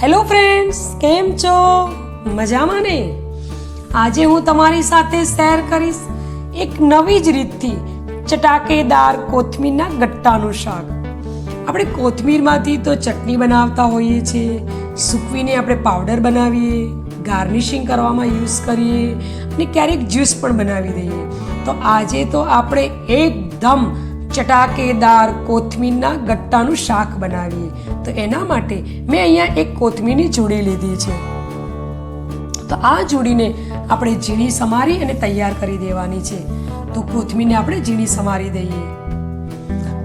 Hello friends, કેમ છો? મજામાં ને? આજે હું તમારી સાથે શેર કરીશ એક નવી જ રીતથી ચટાકેદાર કોથમીરના ગટ્ટાનું શાક. આપણે કોથમીરમાંથી તો ચટણી બનાવતા હોઈએ છીએ, સૂકવીને આપણે પાવડર બનાવીએ, ગાર્નિશિંગ કરવામાં યુઝ કરીએ અને ક્યારેક જ્યુસ પણ બનાવી દઈએ. તો આજે તો આપણે એકદમ ચટાકેદાર કોથમીરના ગટ્ટાનું શાક બનાવીએ. તો એના માટે મેં અહીંયા એક કોથમીરની જોડી લીધી છે. તો આ જોડીને આપણે ઝીણી સમારી અને તૈયાર કરી દેવાની છે. તો કોથમીરને આપણે ઝીણી સમારી દઈએ.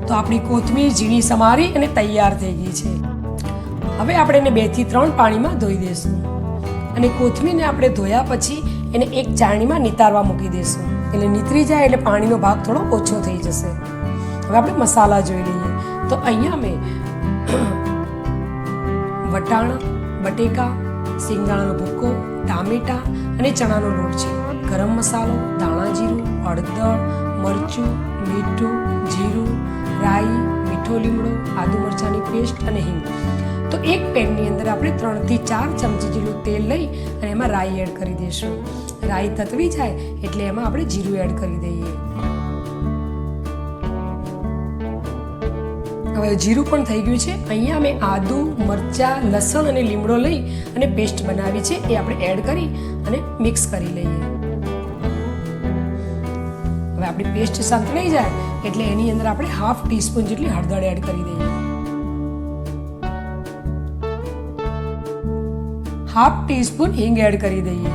તો આપણી કોથમીર ઝીણી સમારી અને તૈયાર થઈ ગઈ છે. હવે આપણે એને 2 થી 3 પાણીમાં ધોઈ દઈશું અને કોથમીરને આપણે ધોયા પછી એને એક ચાળણીમાં નિતારવા મૂકી દઈશું. એટલે નીતરી જાય એટલે પાણીનો ભાગ થોડો ઓછો થઈ જશે. હવે આપણે મસાલા જોઈ લઈએ. તો અહીંયા મેં વટાણા, બટેકા, સિંગદાણાનો ભૂકો, ટામેટા અને ચણાનો લોટ છે. ગરમ મસાલો, ધાણા જીરું, હળદર, મરચું, મીઠું, જીરું, રાઈ, મીઠો લીમડો, આદુ મરચાંની પેસ્ટ અને હિંગ. તો એક પેનની અંદર આપણે 3 થી 4 ચમચી જેટલું તેલ લઈ અને એમાં રાઈ એડ કરી દઈશું. રાઈ તતવી જાય એટલે એમાં આપણે જીરું એડ કરી દઈએ. હવે જીરું પણ થઈ ગયું છે. અહીંયા મેં આદુ, મરચાં, લસણ અને લીમડો લઈ અને પેસ્ટ બનાવી છે, એ આપણે એડ કરી અને મિક્સ કરી લઈએ. હવે આપણી પેસ્ટ સંતળાઈ જાય એટલે એની અંદર આપણે 1/2 ટીસ્પૂન જેટલી હળદર એડ કરી દઈએ. 1/2 ટીસ્પૂન હિંગ એડ કરી દઈએ.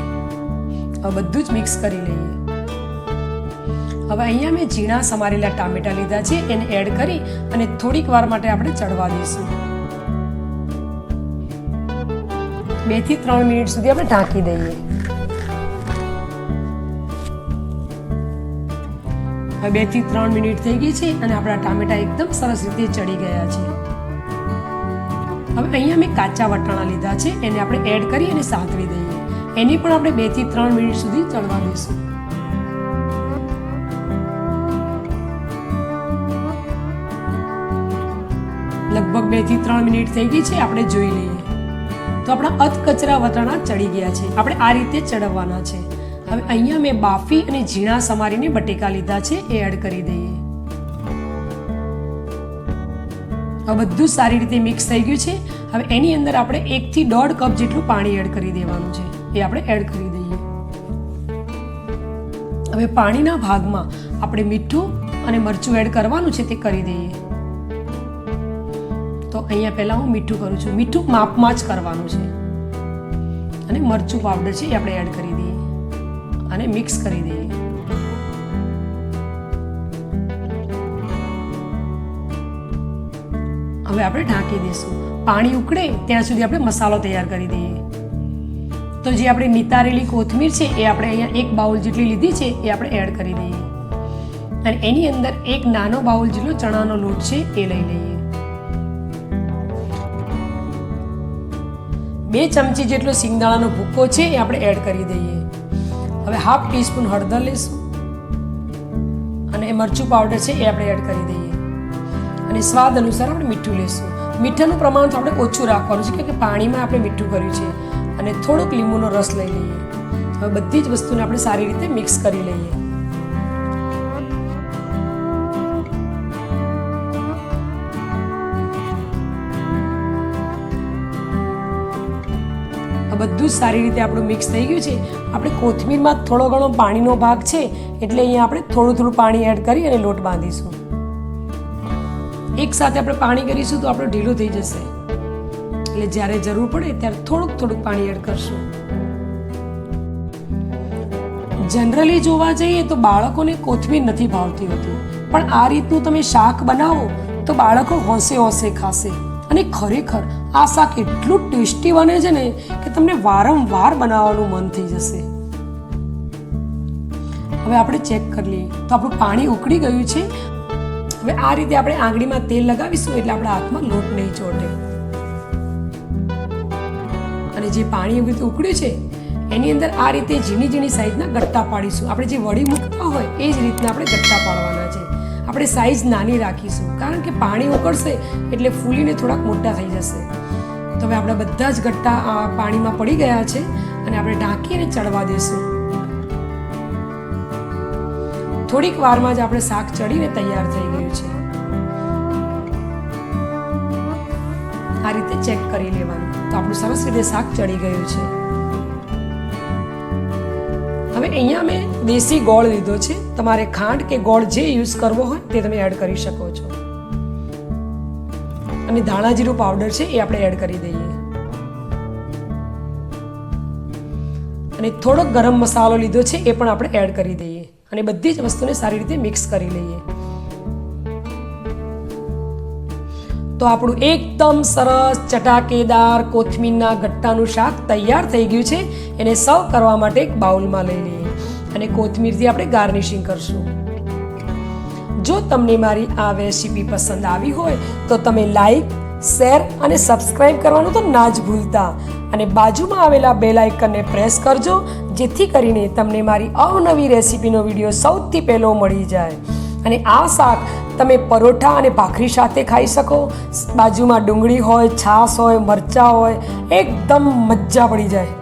હવે બધું જ મિક્સ કરી લઈએ. હવે અહીંયા મેં ઝીણા સમારેલા ટામેટા લીધા છે, એને એડ કરી અને થોડીક વાર માટે આપણે ચડવા દઈશું. 2 થી 3 મિનિટ સુધી આપણે ઢાંકી દઈએ. હવે 2 થી 3 મિનિટ થઈ ગઈ છે અને આપણા ટામેટા એકદમ સરસ રીતે ચડી ગયા છે. હવે અહીંયા મેં કાચા વટાણા લીધા છે, એને આપણે એડ કરી અને સાંતળી દઈએ. એની પણ આપણે 2 થી 3 મિનિટ સુધી ચડવા દઈશું. લગભગ 2 થી 3 મિનિટ થઈ ગઈ છે. આપણે જોઈ લઈએ તો આપણા અધકચરા વટાણા ચડી ગયા છે. આપણે આ રીતે ચડવવાના છે. હવે અહીંયા મેં બાફી અને ઝીણા સમારીને બટેકા લીધા છે, એ એડ કરી દઈએ. હવે બધું સારી રીતે મિક્સ થઈ ગયું છે. હવે એની અંદર આપણે 1 થી 1.5 કપ જેટલું પાણી એડ કરી દેવાનું છે, એ આપણે એડ કરી દઈએ. હવે પાણીના ભાગમાં આપણે મીઠું અને મરચું એડ કરવાનું છે, તે કરી દઈએ. તો અહીંયા પહેલા હું મીઠું કરું છું. મીઠું માપમાં જ કરવાનું છે અને મરચું પાવડર છે, એ આપણે એડ કરી દઈએ અને મિક્સ કરી દઈએ. હવે આપણે ઢાંકી દઈશું. પાણી ઉકળે ત્યાં સુધી આપણે મસાલો તૈયાર કરી દઈએ. તો જે આપણે નિતારેલી કોથમીર છે, એ આપણે અહીંયા 1 બાઉલ જેટલી લીધી છે, એ આપણે એડ કરી દઈએ અને એની અંદર 1 નાનો બાઉલ જેટલો ચણાનો લોટ છે, એ લઈ લઈએ. 2 ચમચી જેટલો સિંગદાણાનો ભૂકો છે, એ આપણે એડ કરી દઈએ. હવે 1/2 ટીસ્પૂન હળદર લઈશું અને મરચું પાવડર છે, એ આપણે એડ કરી દઈએ અને સ્વાદ અનુસાર આપણે મીઠું લઈશું. મીઠાનું પ્રમાણ તો આપણે ઓછું રાખવાનું છે, કે પાણીમાં આપણે મીઠું કર્યું છે અને થોડોક લીંબુનો રસ લઈ લઈએ. હવે બધી જ વસ્તુને આપણે સારી રીતે મિક્સ કરી લઈએ. બધું જ સારી રીતે આપણું મિક્સ થઈ ગયું છે. આપણે કોથમીરમાં થોડો ઘણો પાણીનો ભાગ છે, એટલે અહીંયા આપણે થોડું પાણી એડ કરી અને લોટ બાંધીશું. એક સાથે આપણે પાણી કરીશું તો આપણું ઢીલું થઈ જશે, એટલે જ્યારે જરૂર પડે ત્યારે થોડુંક પાણી એડ કરશું. જનરલી જોવા જઈએ તો બાળકોને કોથમીર નથી ભાવતી હોતી, પણ આ રીતનું તમે શાક બનાવો તો બાળકો હોંશે ખાશે. અને ખરેખર આ શાક એટલું ટેસ્ટી બને છે ને કે તમને વારંવાર બનાવવાનું મન થઈ જશે. હવે આપણે ચેક કરી લઈએ તો આપણું પાણી ઉકળી ગયું છે. હવે આ રીતે આપણે આંગળીમાં તેલ લગાવીશું એટલે આપણા હાથમાં લોટ નહીં ચોટે. અને જે પાણી એવી રીતે ઉકળ્યું છે એની અંદર આ રીતે ઝીણી સાઈઝના ગટ્ટા પાડીશું. આપણે જે વડી મૂકતા હોય એ જ રીતના આપણે ગટ્ટા પાડવાના છે. આપણે સાઈઝ નાની રાખીશું, કારણ કે પાણી ઉકળશે એટલે ફૂલીને થોડાક મોટા થઈ જશે. તો હવે આપણા બધા જ ગટ્ટા પાણીમાં પડી ગયા છે અને આપણે ઢાંકીને ચડવા દઈશું. થોડીક વારમાં જ આપણે શાક ચડીને તૈયાર થઈ ગયું છે. આ રીતે ચેક કરી લેવાનું. તો આપણું સરસ રીતે શાક ચડી ગયું છે. હવે અહીંયા મેં દેશી ગોળ લીધો છે. તમારે ખાંડ કે ગોળ જે યુઝ કરવો હોય તે તમે એડ કરી શકો છો. અને ધાણા જીરું પાવડર છે એ આપણે એડ કરી દઈએ. અને થોડોક ગરમ મસાલો લીધો છે એ પણ આપણે એડ કરી દઈએ. અને બધી જ વસ્તુને સારી રીતે મિક્સ કરી લઈએ. તો આપણું એકદમ સરસ ચટાકેદાર કોથમીરના ગટ્ટાનું શાક તૈયાર થઈ ગયું છે. એને સર્વ કરવા માટે એક બાઉલમાં લઈ લઈએ અને કોથમીરથી આપણે ગાર્નિશિંગ કરશું. જો તમને મારી આ રેસીપી પસંદ આવી હોય તો તમે લાઈક, શેર અને સબસ્ક્રાઇબ કરવાનું તો ના જ ભૂલતા. અને બાજુમાં આવેલા બેલ આઇકનને પ્રેસ કરજો, જેથી કરીને તમને મારી અવનવી રેસીપીનો વિડીયો સૌથી પહેલો મળી જાય. અને આ શાક તમે પરોઠા અને ભાખરી સાથે ખાઈ શકો. બાજુમાં ડુંગળી હોય, છાશ હોય, મરચાં હોય, એકદમ મજા પડી જાય.